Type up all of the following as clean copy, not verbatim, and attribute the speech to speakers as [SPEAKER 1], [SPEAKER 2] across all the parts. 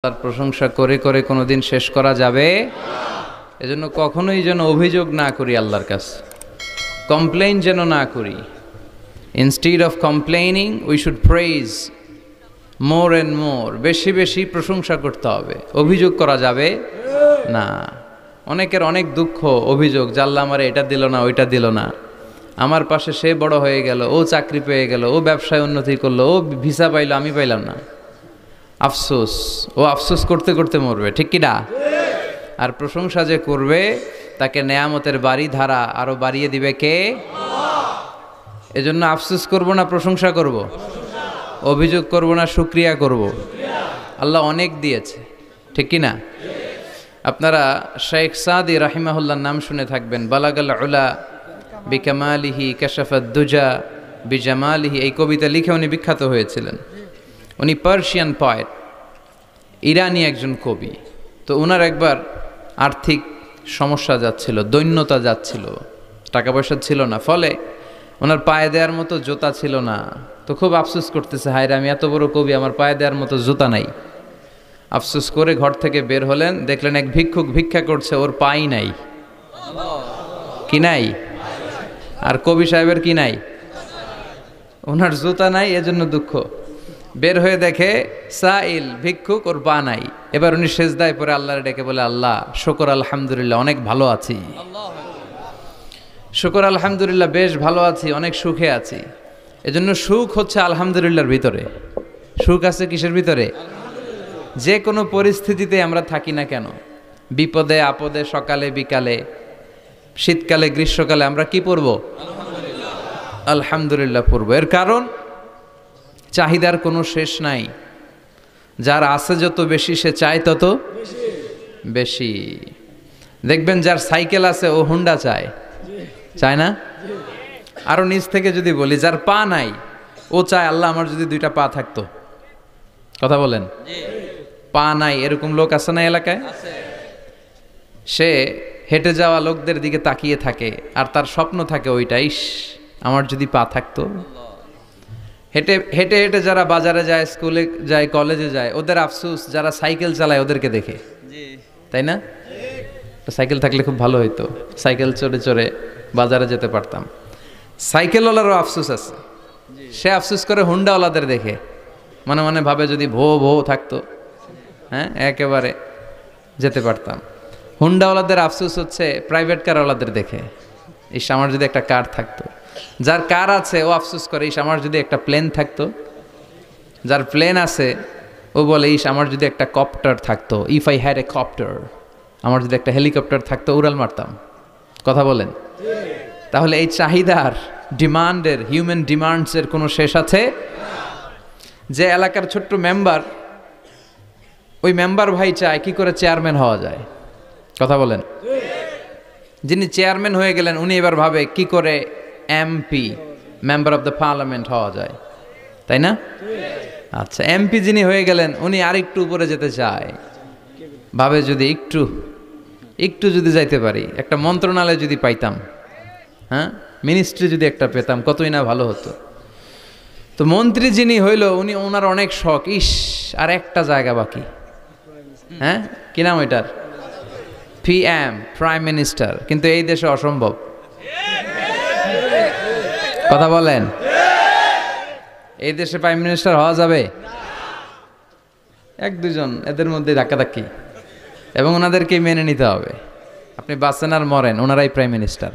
[SPEAKER 1] তার প্রশংসা করে করে কোনোদিন শেষ করা যাবে? এজন্য কখনোই যেন অভিযোগ না করি আল্লাহর কাছে, কমপ্লেইন যেন না করি। Instead of complaining we should praise more and more. বেশি বেশি প্রশংসা করতে হবে, অভিযোগ করা যাবে না। অনেকের অনেক দুঃখ, অভিযোগ, জাল্লা আমার এটা দিল না, ওইটা দিল না, আমার পাশে সে বড় হয়ে গেল, ও চাকরি পেয়ে গেল, ও ব্যবসায় উন্নতি করলো, ও ভিসা পাইলো, আমি পাইলাম না। আফসোস, ও আফসোস করতে করতে মরবে, ঠিক কি না? আর প্রশংসা যে করবে তাকে নেয়ামতের বাড়ি ধারা আরো বাড়িয়ে দিবে কে? এজন্য আফসোস করব না, প্রশংসা করব, অভিযোগ করব না, শুকরিয়া করব। আল্লাহ অনেক দিয়েছে, ঠিক কি না? আপনারা শেখ সাদি রাহিমাহুল্লাহর নাম শুনে থাকবেন। বালাগাল উলা বিকামালিহি কাশাফাদ দুজা বিজামালিহি, এই কবিতা লিখে উনি বিখ্যাত হয়েছিলেন। উনি পার্সিয়ান পয়েট, ইরানি একজন কবি। তো ওনার একবার আর্থিক সমস্যা যাচ্ছিল, দৈন্যতা যাচ্ছিল, টাকা পয়সা ছিল না, ফলে ওনার পায়ে দেওয়ার মতো জুতা ছিল না। তো খুব আফসোস করতেছে, হায় রে, আমি এত বড় কবি, আমার পায়ে দেওয়ার মতো জুতা নাই। আফসোস করে ঘর থেকে বের হলেন, দেখলেন এক ভিক্ষুক ভিক্ষা করছে, ওর পাই নাই। কি নাই? আর কবি সাহেবের কি নাই? ওনার জুতা নাই, এজন্য দুঃখ। বের হয়ে দেখে সাইল ভিক্ষুক, ওর পা নাই। এবার উনি সেজদায় পরে আল্লাহর ডেকে বলে, আল্লাহ শুকর আলহামদুলিল্লাহ, অনেক ভালো আছি। শুকর আলহামদুলিল্লাহ, বেশ ভালো আছি, অনেক সুখে আছি। এজন্য সুখ হচ্ছে আলহামদুলিল্লাহর ভিতরে। সুখ আছে কিসের ভিতরে? যে কোনো পরিস্থিতিতে আমরা থাকি না কেন, বিপদে আপদে, সকালে বিকালে, শীতকালে গ্রীষ্মকালে, আমরা কি পড়ব? আলহামদুলিল্লাহ পড়ব। এর কারণ চাহিদার কোনো শেষ নাই। যার আছে যত বেশি, সে চায় তত বেশি। দেখবেন যার সাইকেল আছে ও হুন্ডা চায়, চায় না? আরো নিচ থেকে যদি বলি, যার পা নাই ও চায়, আল্লাহ আমার যদি দুইটা পা থাকতো। কথা বলেন, পা নাই এরকম লোক আছে না এলাকায়? সে হেঁটে যাওয়া লোকদের দিকে তাকিয়ে থাকে, আর তার স্বপ্ন থাকে ওইটাই, আমার যদি পা থাকতো। হেঁটে হেঁটে হেঁটে যারা বাজারে যায়, স্কুলে যায়, কলেজে যায়, ওদের আফসোস যারা সাইকেল চালায় ওদেরকে দেখে, তাই না? সাইকেল থাকলে খুব ভালো হইতো, সাইকেল চড়ে চড়ে বাজারে যেতে পারতাম। সাইকেলওয়ালারও আফসোস আছে, সে আফসোস করে হুন্ডাওয়ালাদের দেখে, মনে মনে ভাবে যদি ভো ভো থাকতো, হ্যাঁ, একেবারে যেতে পারতাম। হুন্ডাওয়ালাদের আফসোস হচ্ছে প্রাইভেট কারওয়ালাদের দেখে, ইস আমার যদি একটা কার থাকতো। যার কার আছে ও আফসোস করে, ইস আমার যদি একটা প্লেন থাকতো। যার প্লেন আছে ও বলে, ইস আমার যদি একটা কপ্টার থাকতো, if I had a copter, আমার যদি একটা হেলিকপ্টার থাকতো, উড়াল মারতাম। কথা বলেন। তাহলে এই চাহিদার, ডিমান্ডের, হিউম্যান ডিমান্ডসের কোনো শেষ আছে? যে এলাকার ছোট্ট মেম্বার, ওই মেম্বার ভাই চায় কি করে চেয়ারম্যান হওয়া যায়। কথা বলেন। যিনি চেয়ারম্যান হয়ে গেলেন, উনি এবার ভাবে কি করে MP, member of the parliament হওয়া যায়, তাই না? আচ্ছা, এমপি যিনি হয়ে গেলেন, উনি আরেকটু উপরে যেতে চায়, ভাবে যদি একটু একটু যদি যাইতে পারি, একটা মন্ত্রণালয় যদি পাইতাম, হ্যাঁ, মিনিস্ট্রি যদি একটা পেতাম, কতই না ভালো হতো। তো মন্ত্রী যিনি হইল, উনি, ওনার অনেক শখ, ইস আর একটা জায়গা বাকি, হ্যাঁ, কি নাম ওইটার? PM, prime minister. কিন্তু এই দেশে অসম্ভব। কথা বলেন। এই দেশে প্রাইম মিনিস্টার হওয়া যাবে? এক দুজন এদের মধ্যে ধাক্কাধাক্কি, এবং ওনাদেরকে মেনে নিতে হবে। আপনি বাঁচেন আর মরেন, ওনারাই প্রাইম মিনিস্টার।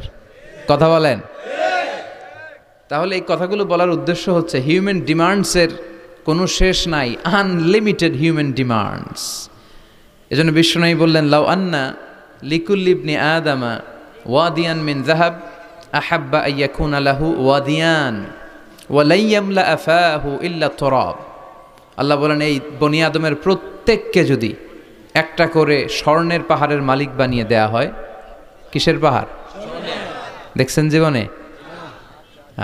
[SPEAKER 1] কথা বলেন। তাহলে এই কথাগুলো বলার উদ্দেশ্য হচ্ছে, হিউম্যান ডিমান্ডসের কোনো শেষ নাই, আনলিমিটেড হিউম্যান ডিমান্ডস। এজন্য বিশ্বনবী বললেন, লাউ আন্না লিকুল্লি ইবনি আদামা ওয়াদিয়ান মিন যাহাব আহাব্বা আইয়াকুনা লাহু ওয়াদিয়ান ওয়া লা ইয়ামলা আফাহু ইল্লা তুরাব। আল্লাহ বলেন, এই বনি আদমের প্রত্যেককে যদি একটা করে স্বর্ণের পাহাড়ের মালিক বানিয়ে দেয়া হয়। কিসের পাহাড় দেখছেন জীবনে?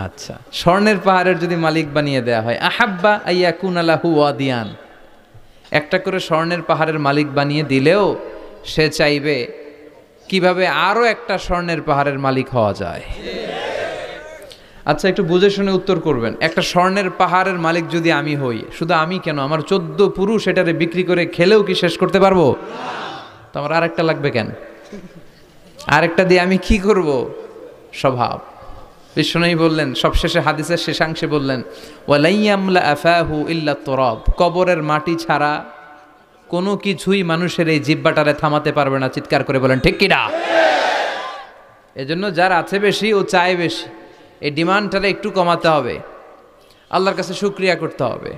[SPEAKER 1] আচ্ছা, স্বর্ণের পাহাড়ের যদি মালিক বানিয়ে দেয়া হয়, আহাব্বা আইয়াকুনা লাহু ওয়াদিয়ান, একটা করে স্বর্ণের পাহাড়ের মালিক বানিয়ে দিলেও সে চাইবে কিভাবে আরো একটা স্বর্ণের পাহাড়ের মালিক হওয়া যায়। আচ্ছা, একটু বুঝে শুনে উত্তর করবেন। একটা স্বর্ণের পাহাড়ের মালিক যদি আমি হই, শুধু আমি কেন, আমার 14 পুরুষ এটারে বিক্রি করে খেলেও কি শেষ করতে পারবো? তো আমার আরেকটা লাগবে কেন? আরেকটা দিয়ে আমি কি করব? স্বভাব। বিশ্বনবী বললেন, সবশেষে হাদিসের শেষাংশে বললেন, ওয়ালাইয়ামলা আফাহু ইল্লা তুরাব, কবরের মাটি ছাড়া কোনো কিছুই মানুষের এই জিহ্বাটারে থামাতে পারবে না। চিৎকার করে বলেন ঠিক কিনা? এজন্য যার আছে বেশি ও চায় বেশি, এই ডিমান্ডটারে একটু কমাতে হবে, আল্লাহর কাছে শুকরিয়া করতে হবে।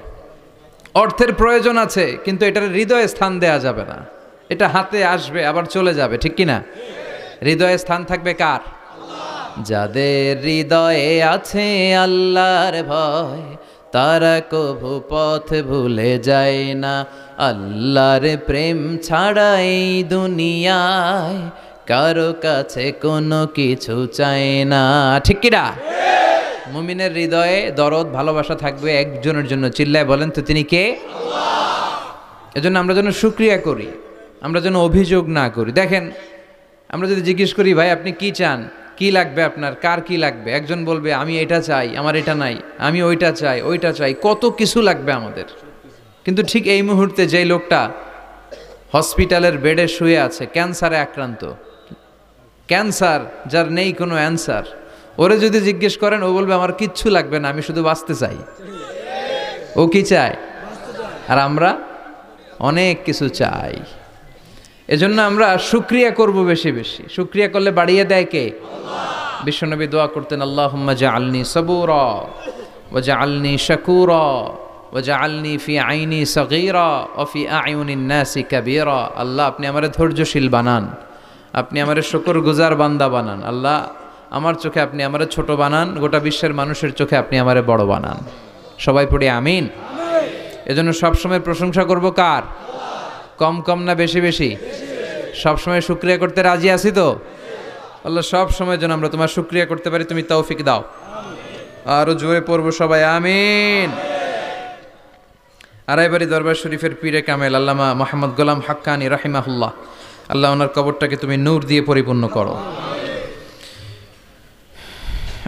[SPEAKER 1] অর্থের প্রয়োজন আছে, কিন্তু এটার হৃদয়ে স্থান দেয়া যাবে না। এটা হাতে আসবে আবার চলে যাবে, ঠিক কিনা? হৃদয়ে স্থান থাকবে কার? যাদের হৃদয়ে আছে আল্লাহর ভয়, তারা কভু পথ ভুলে যায় না। আল্লাহর প্রেম ছাড়া এই দুনিয়ায় কারো কাছে কোনো কিছু চায় না, ঠিক কিনা? মুমিনের হৃদয়ে দরদ ভালোবাসা থাকবে একজনের জন্য। চিল্লায় বলেন তো তিনি কে? এজন্য আমরা যেন শুকরিয়া করি, আমরা যেন অভিযোগ না করি। দেখেন, আমরা যদি জিজ্ঞেস করি, ভাই আপনি কি চান, কি লাগবে আপনার, কার কি লাগবে, একজন বলবে আমি এটা চাই, আমার এটা নাই, আমি ওইটা চাই, ওইটা চাই, কত কিছু লাগবে আমাদের। কিন্তু ঠিক এই মুহূর্তে যেই লোকটা হসপিটালের বেডে শুয়ে আছে, ক্যান্সারে আক্রান্ত, ক্যান্সার যার নেই কোনো অ্যান্সার, ওরে যদি জিজ্ঞেস করেন, ও বলবে আমার কিচ্ছু লাগবে না, আমি শুধু বাঁচতে চাই। ও কি চায়? আর আমরা অনেক কিছু চাই। এজন্য আমরা শুকরিয়া করব বেশি বেশি। শুকরিয়া করলে বাড়িয়ে দেয় কে? বিশ্বনবী দোয়া করতেন, আল্লাহুম্মা জাআলনি সাবুরা ওয়া জাআলনি শাকুরা ওয়া জাআলনি ফি আইনি সাগীরা ওয়া ফি আয়ুনিন নাসি কাবীরা। আল্লাহ আপনি আমারে ধৈর্যশীল বানান, আপনি আমারে শুকরগুজার বান্দা বানান। আল্লাহ আমার চোখে আপনি আমারে ছোট বানান, গোটা বিশ্বের মানুষের চোখে আপনি আমারে বড় বানান। সবাই পড়ি আমিন। এজন্য সবসময় প্রশংসা করব কার? কম কম না বেশি বেশি? সবসময় শুকরিয়া করতে রাজি আছি তো? আল্লাহ সব সময় যেন আমরা তোমার শুকরিয়া করতে পারি, তুমি তৌফিক দাও। আরো জোরে পড়বো সবাই আমিন। আড়াইবাড়ি দরবার শরীফের পীরে কামেল আল্লামা মোহাম্মদ গোলাম হাক্কানি রাহিমাহুল্লাহ, আল্লাহ ওনার কবরটাকে তুমি নূর দিয়ে পরিপূর্ণ করো।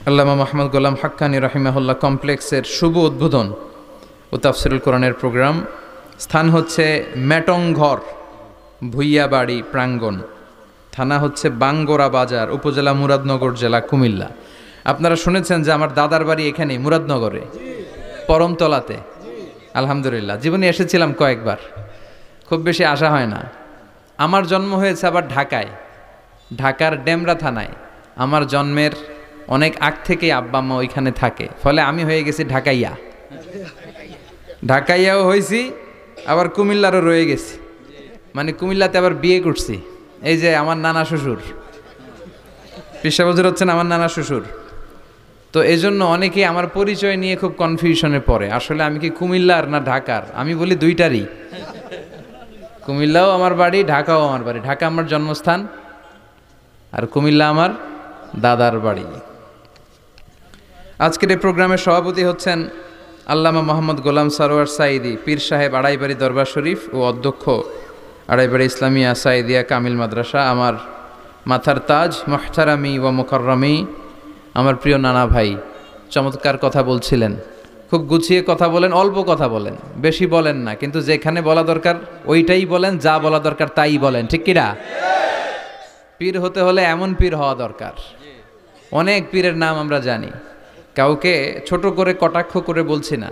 [SPEAKER 1] আল্লামা মোহাম্মদ গোলাম হাক্কানি রাহিমাহুল্লাহ কমপ্লেক্সের শুভ উদ্বোধন ও তাফসিরুল কোরআনের প্রোগ্রাম। স্থান হচ্ছে মেটংঘর ভুইয়াবাড়ি প্রাঙ্গণ, থানা হচ্ছে বাঙ্গোরা বাজার, উপজেলা মুরাদনগর, জেলা কুমিল্লা। আপনারা শুনেছেন যে আমার দাদার বাড়ি এখানে মুরাদনগরে পরমতলাতে। আলহামদুলিল্লাহ, জীবনে এসেছিলাম কয়েকবার, খুব বেশি আসা হয় না। আমার জন্ম হয়েছে আবার ঢাকায়, ঢাকার ডেমরা থানায়। আমার জন্মের অনেক আগ থেকেই আব্বা আম্মা ওইখানে থাকে, ফলে আমি হয়ে গেছি ঢাকাইয়া। ঢাকাইয়াও হয়েছি, আবার কুমিল্লারও রয়ে গেছি, মানে কুমিল্লাতে আবার বিয়ে করছি। এই যে আমার নানা শ্বশুর, পেশাবজুর হচ্ছেন আমার নানা শ্বশুর। তো এই জন্য অনেকেই আমার পরিচয় নিয়ে খুব কনফিউশনে পড়ে, আসলে আমি কি কুমিল্লার না ঢাকার। আমি বলি দুইটারই, কুমিল্লাও আমার বাড়ি, ঢাকাও আমার বাড়ি। ঢাকা আমার জন্মস্থান, আর কুমিল্লা আমার দাদার বাড়ি। আজকের এই প্রোগ্রামের সভাপতি হচ্ছেন আল্লামা মোহাম্মদ গোলাম সারোয়ার সাঈদী, পীর সাহেব আড়াইবাড়ি দরবার শরীফ ও অধ্যক্ষ আড়াইবাড়ি ইসলামিয়া সাঈদিয়া কামিল মাদ্রাসা। আমার মাথার তাজ, মুহতারামি ওয়া মুকাররমি, আমার প্রিয় নানা ভাই চমৎকার কথা বলছিলেন, খুব গুছিয়ে কথা বলেন, অল্প কথা বলেন, বেশি বলেন না, কিন্তু যেখানে বলা দরকার ওইটাই বলেন, যা বলা দরকার তাই বলেন, ঠিক কিনা? পীর হতে হলে এমন পীর হওয়া দরকার। অনেক পীরের নাম আমরা জানি, কাউকে ছোট করে কটাক্ষ করে বলছি না।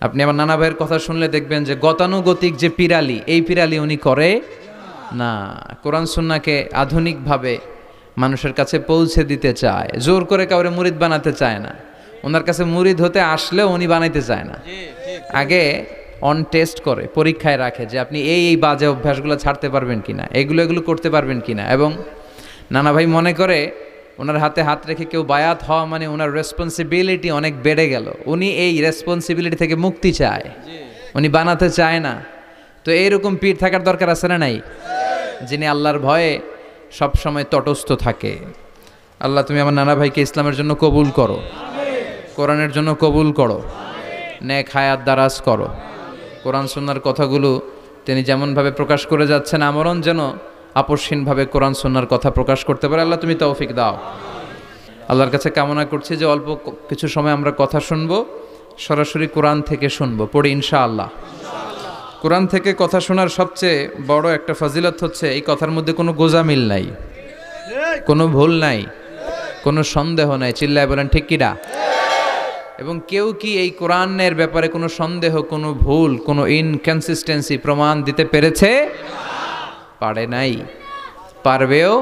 [SPEAKER 1] আপনি আমার নানা ভাইয়ের কথা শুনলে দেখবেন যে গতানুগতিক যে পিরালি, এই পিরালি উনি করে না। কোরআন সুন্নাহকে আধুনিকভাবে মানুষের কাছে পৌঁছে দিতে চায়, জোর করে কাউরে মুরিদ বানাতে চায় না। ওনার কাছে মুরিদ হতে আসলেও উনি বানাইতে চায় না, আগে অন টেস্ট করে, পরীক্ষায় রাখে যে আপনি এই বাজে অভ্যাসগুলো ছাড়তে পারবেন কিনা, এগুলো করতে পারবেন কিনা। এবং নানা ভাই মনে করে ওনার হাতে হাত রেখে কেউ বায়াত হওয়া মানে ওনার রেসপন্সিবিলিটি অনেক বেড়ে গেল। উনি এই রেসপন্সিবিলিটি থেকে মুক্তি চায়, উনি বানাতে চায় না। তো এইরকম পীর থাকার দরকার আছে না নাই? যিনি আল্লাহর ভয়ে সব সময় তটস্থ থাকে। আল্লাহ তুমি আমার নানা ভাইকে ইসলামের জন্য কবুল করো, কোরআনের জন্য কবুল করো, নেক হায়াত দারাজ করো। কোরআন সুন্নাহর কথাগুলো তিনি যেমনভাবে প্রকাশ করে যাচ্ছেন, আমরণ যেন আপসহীনভাবে কোরআন সুন্নাহর কথা প্রকাশ করতে পারে। আল্লাহ তুমি তৌফিক দাও। আল্লাহর কাছে কামনা করছি যে অল্প কিছু সময় আমরা কথা শুনবো, সরাসরি কোরআন থেকে শুনবো, পড়ি ইনশাআল্লাহ। কোরআন থেকে কথা শোনার সবচেয়ে বড় একটা ফজিলত হচ্ছে এই কথার মধ্যে কোনো গোজামিল নাই, কোনো ভুল নাই, কোনো সন্দেহ নাই। চিল্লায় বলেন ঠিক কিনা? এবং কেউ কি এই কোরআনের ব্যাপারে কোনো সন্দেহ, কোনো ভুল, কোনো ইনকনসিস্টেন্সি প্রমাণ দিতে পেরেছে? পারে নাই, পারবেও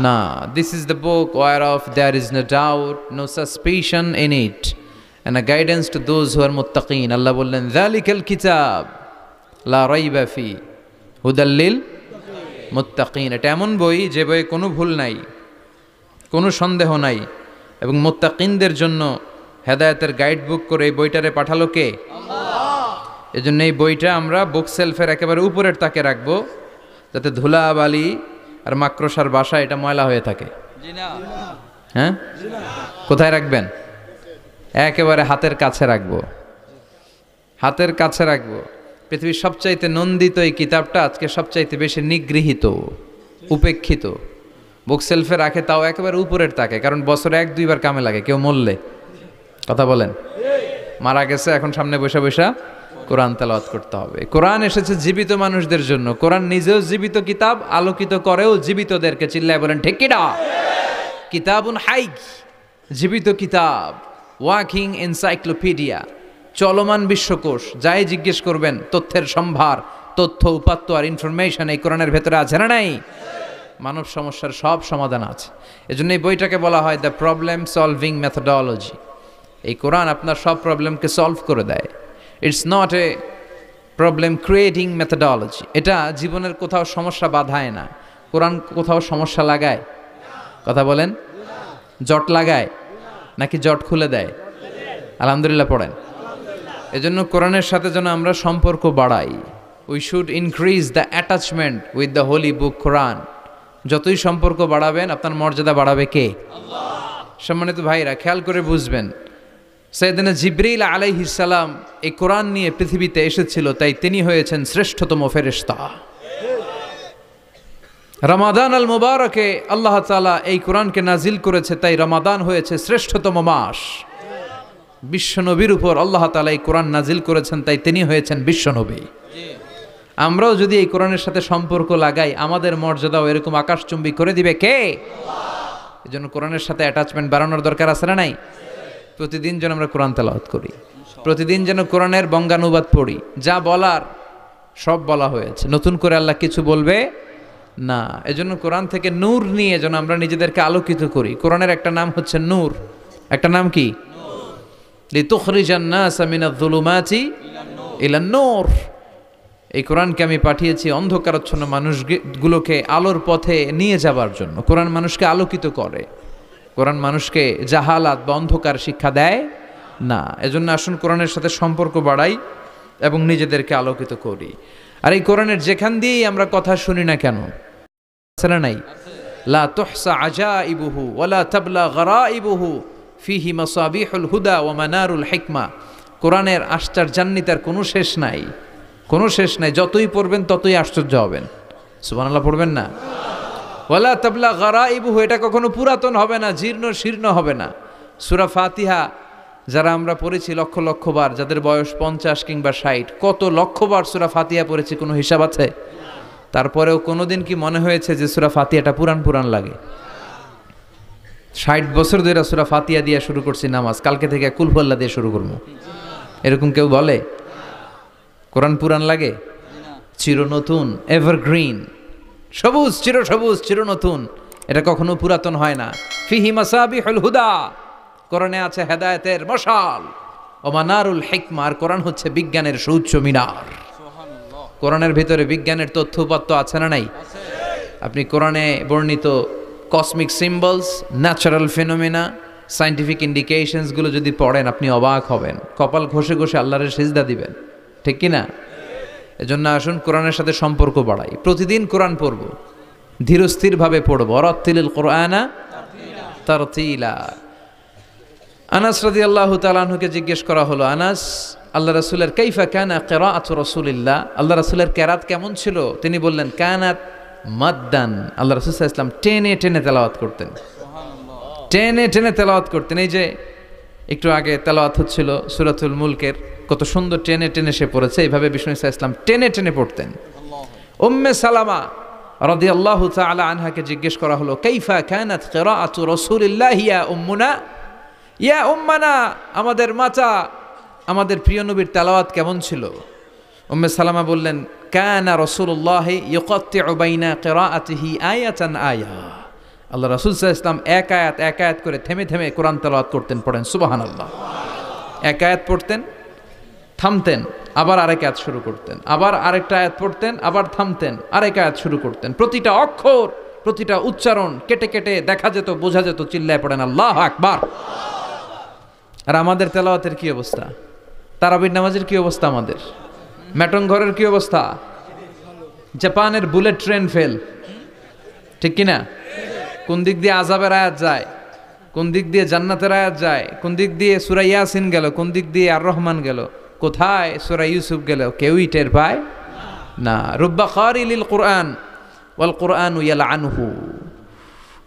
[SPEAKER 1] না। This is the book whereof there is no doubt, no suspicion in it, and a guidance to those who are muttaqin. আল্লাহ বললেন যালিকাল কিতাব লা রাইবা ফি হুদাল লিল মুত্তাকিন। এটা এমন বই যে বইয়ে কোনো ভুল নাই, কোনো সন্দেহ নাই, এবং মুত্তাকিনদের জন্য হেদায়েতের গাইড বুক করে এই বইটারে পাঠালো কে? আল্লাহ। এজন্য এই বইটা আমরা বুক সেলফের একেবারে উপরের তাকে রাখবো, যাতে ধুলা বালি আর মাকড়সার বাসা এটা ময়লা হয়ে থাকে। হ্যাঁ, কোথায় রাখবেন? একেবারে হাতের কাছে রাখবো, হাতের কাছে রাখবো। পৃথিবীর সবচাইতে নন্দিত এই কিতাবটা আজকে সবচাইতে বেশি নিগৃহীত, উপেক্ষিত। বুক সেলফে রাখে, তাও একেবারে উপরের তাকে, কারণ বছরে 1-2 বার কামে লাগে। কেউ মরলে, কথা বলেন, মারা গেছে, এখন সামনে বসে বসে কোরআন তেলাওয়াত করতে হবে। কোরআন এসেছে জীবিত মানুষদের জন্য। কোরআন নিজেও জীবিত কিতাব, আলোকিত করেও জীবিতদেরকে। চিল্লায় বলেন ঠিক কিনা? কিতাবুন হাই, জীবিত কিতাব, ওয়াকিং এনসাইক্লোপিডিয়া, চলমান বিশ্বকোষ। যাই জিজ্ঞেস করবেন তথ্যের সম্ভার, তথ্য উপাত্ত আর ইনফরমেশন এই কোরআনের ভেতরে আছে না নাই? মানব সমস্যার সব সমাধান আছে। এজন্য এই বইটাকে বলা হয় দ্য প্রবলেম সলভিং মেথোডোলজি। এই কোরআন আপনার সব প্রবলেমকে সলভ করে দেয়। It's not a problem creating methodology. এটা জীবনের কোথাও সমস্যা বাধায় না। কোরআন কোথাও সমস্যা লাগায়? কথা বলেন, জট লাগায় নাকি জট খুলে দেয়? আলহামদুলিল্লাহ পড়েন। এজন্য কোরআনের সাথে যেন আমরা সম্পর্ক বাড়াই। We should increase the attachment with the holy book Quran. যতই সম্পর্ক বাড়াবেন আপনার মর্যাদা বাড়াবে কে? আল্লাহ। সম্মানিত ভাইরা, খেয়াল করে বুঝবেন, সাইয়েদনা জিবরিল আলাইহিস সালাম এই কোরআন নিয়ে পৃথিবীতে এসেছিল, তাই তিনি হয়েছেন শ্রেষ্ঠতম ফেরেশতা। রমাদান আল মুবারকে আল্লাহ তাআলা এই কোরআনকে নাজিল করেছে, তাই রমাদান হয়েছে শ্রেষ্ঠতম মাস। বিশ্বনবীর উপর আল্লাহ তাআলা এই কোরআন নাজিল করেছেন, তাই তিনি হয়েছেন বিশ্বনবী। আমরাও যদি এই কোরআনের সাথে সম্পর্ক লাগাই, আমাদের মর্যাদাও এরকম আকাশচুম্বী করে দিবে কে? আল্লাহ। এজন্য কোরআনের সাথে অ্যাটাচমেন্ট বাড়ানোর দরকার আছে না নাই? প্রতিদিন যেন আমরা কোরআন তেলাওয়াত করি, প্রতিদিন যেন কোরআনের বঙ্গানুবাদ পড়ি। যা বলার সব বলা হয়েছে, নতুন করে আল্লাহ কিছু বলবে না। এজন্য কোরআন থেকে নূর নিয়ে যেন আমরা নিজেদেরকে আলোকিত করি। কোরআনের একটা নাম হচ্ছে নূর, একটা নাম কি? লিতুখরিজান নাস মিনাজ যুলুমাতি ইলান নূর। এই কোরআনকে আমি পাঠিয়েছি অন্ধকারাচ্ছন্ন মানুষগুলোকে আলোর পথে নিয়ে যাবার জন্য। কোরআন মানুষকে আলোকিত করে, কোরআন মানুষকে জাহালাত বা অন্ধকার শিক্ষা দেয় না। এজন্য আসুন কোরআনের সাথে সম্পর্ক বাড়াই এবং নিজেদেরকে আলোকিত করি। আর এই কোরআনের যেখান দিয়েই আমরা কথা শুনি না কেন, আছে না নাই? লা তুহসা আজাইবুহু ওয়ালা তাবলা গরাইবুহু ফিহি মাসাবিহুল হুদা ওয়া মানারুল হিকমা। কোরআনের আশ্চর্যান্বিতার কোনো শেষ নাই, কোনো শেষ নাই। যতই পড়বেন ততই আশ্চর্য হবেন। সুবহানাল্লাহ পড়বেন না? ওয়ালা তাবলা গরাইবুহু, এটা কখনো পুরাতন হবে না, জীর্ণ শীর্ণ হবে না। সূরা ফাতিহা যারা আমরা পড়েছি লক্ষ লক্ষ বার, যাদের বয়স 50 কিংবা 60, কত লক্ষবার সূরা ফাতিহা পড়েছি, কোনো হিসাব আছে? তারপরেও কোনোদিন কি মনে হয়েছে যে সূরা ফাতিহাটা পুরান পুরান লাগে? 60 বছর ধরে সূরা ফাতিহা দিয়ে শুরু করছি নামাজ, কালকে থেকে কুল হুয়াল্লাহ দিয়ে শুরু করবো, এরকম কেউ বলে? কোরআন পুরান লাগে? চির নতুন, এভারগ্রিন, সবুজ, চির সবুজ, চির নতুন। এটা কখনো পুরাতন হয় না। ফিহি মাসাবিহুল হুদা, কোরআনে আছে হেদায়েতের মশাল। ও মানারুল হিকমা, আর কোরআন হচ্ছে বিজ্ঞানের সুউচ্চ মিনার। কোরআনের ভিতরে বিজ্ঞানের তথ্য উপাত্ত আছে না নাই? আপনি কোরআনে বর্ণিত cosmic symbols, natural phenomena, scientific ইন্ডিকেশনসগুলো যদি পড়েন আপনি অবাক হবেন, কপাল ঘষে ঘষে আল্লাহর সিজদা দিবেন, ঠিক কি না? এজন্য আসুন কোরআনের সাথে সম্পর্ক বাড়াই। প্রতিদিন কোরআন পড়ব, ধীরস্থিরভাবে পড়ব। ওয়ারাত্তিলিল কোরআনা তারতিলা। আনাস রাদিয়াল্লাহু তাআলা আনহুকে জিজ্ঞেস করা হলো, আনাস, আল্লাহ রাসূলের কাইফা কানা কিরাআতু রাসূলিল্লাহ, আল্লাহ রাসূলের কিরাত কেমন ছিল? তিনি বললেন কানাত মাদ্দান, আল্লাহ রাসূল সাল্লাল্লাহু আলাইহি ওয়াসাল্লাম টেনে টেনে তেলাওয়াত করতেন। টেনে টেনে তেলাওয়াত করতেন। এই যে একটু আগে তেলাওয়াত হচ্ছিল সূরাতুল মুলকের, কত সুন্দর টেনে টেনে সে পড়েছে। এইভাবে বিষ্ণু সাল্লাল্লাহু আলাইহি ওয়াসাল্লাম টেনে টেনে পড়তেন। উম্মে সালামা রাদিয়াল্লাহু তাআলা আনহাকে জিজ্ঞেস করা হলো, কাইফা কানাত কিরাআতু রাসূলিল্লাহি ইয়া উম্মুনা, ইয়া উম্মানা, আমাদের মাতা, আমাদের প্রিয় নবীর তেলাওয়াত কেমন ছিল? উম্মে সালামা বললেন, কানা রাসূলুল্লাহি ইউকাত্তিউ বাইনা কিরাআতিহি আয়াতান আয়া, আল্লাহ রাসূল সাল্লাল্লাহু আলাইহি ওয়াসাল্লাম এক আয়াত করে থেমে থেমে কোরআন তেলাওয়াত করতেন। পড়েন সুবহানাল্লাহ। এক আয়াত পড়তেন, থামতেন, আবার আরেক আয়াত শুরু করতেন, আবার আরেকটা আয়াত পড়তেন, আবার থামতেন, আরেক আয়াত শুরু করতেন। প্রতিটা অক্ষর, প্রতিটা উচ্চারণ কেটে কেটে দেখা যেত, বোঝা যেত। চিল্লায় পড়েন আল্লাহু আকবার। আর আমাদের তেলাওয়াতের কি অবস্থা? তারাবির নামাজের কি অবস্থা? আমাদের ম্যাটন ঘরের কি অবস্থা? জাপানের বুলেট ট্রেন ফেল, ঠিক কিনা? কোন দিক দিয়ে আযাবের আয়াত যায়, কোন দিক দিয়ে জান্নাতের আয়াত যায়, কোন দিক দিয়ে সূরা ইয়াসিন গেল, কোন দিক দিয়ে আর রহমান গেল, কোথায় সূরা ইউসুফ গেল, কেউই টের পায় না। রুব্বা কারিলিল কুরআন ওয়াল কুরআনু ইয়ালআনহু,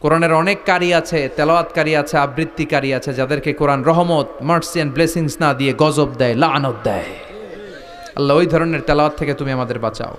[SPEAKER 1] কোরআনের অনেক কারি আছে, তেলাওয়াতকারী আছে, আবৃত্তিকারী আছে, যাদেরকে কোরআন রহমত, মার্সি এন্ড ব্লেসিংস না দিয়ে গজব দেয়, লাআনত দেয়। আল্লাহ ওই ধরনের তেলাওয়াত থেকে তুমি আমাদের বাঁচাও।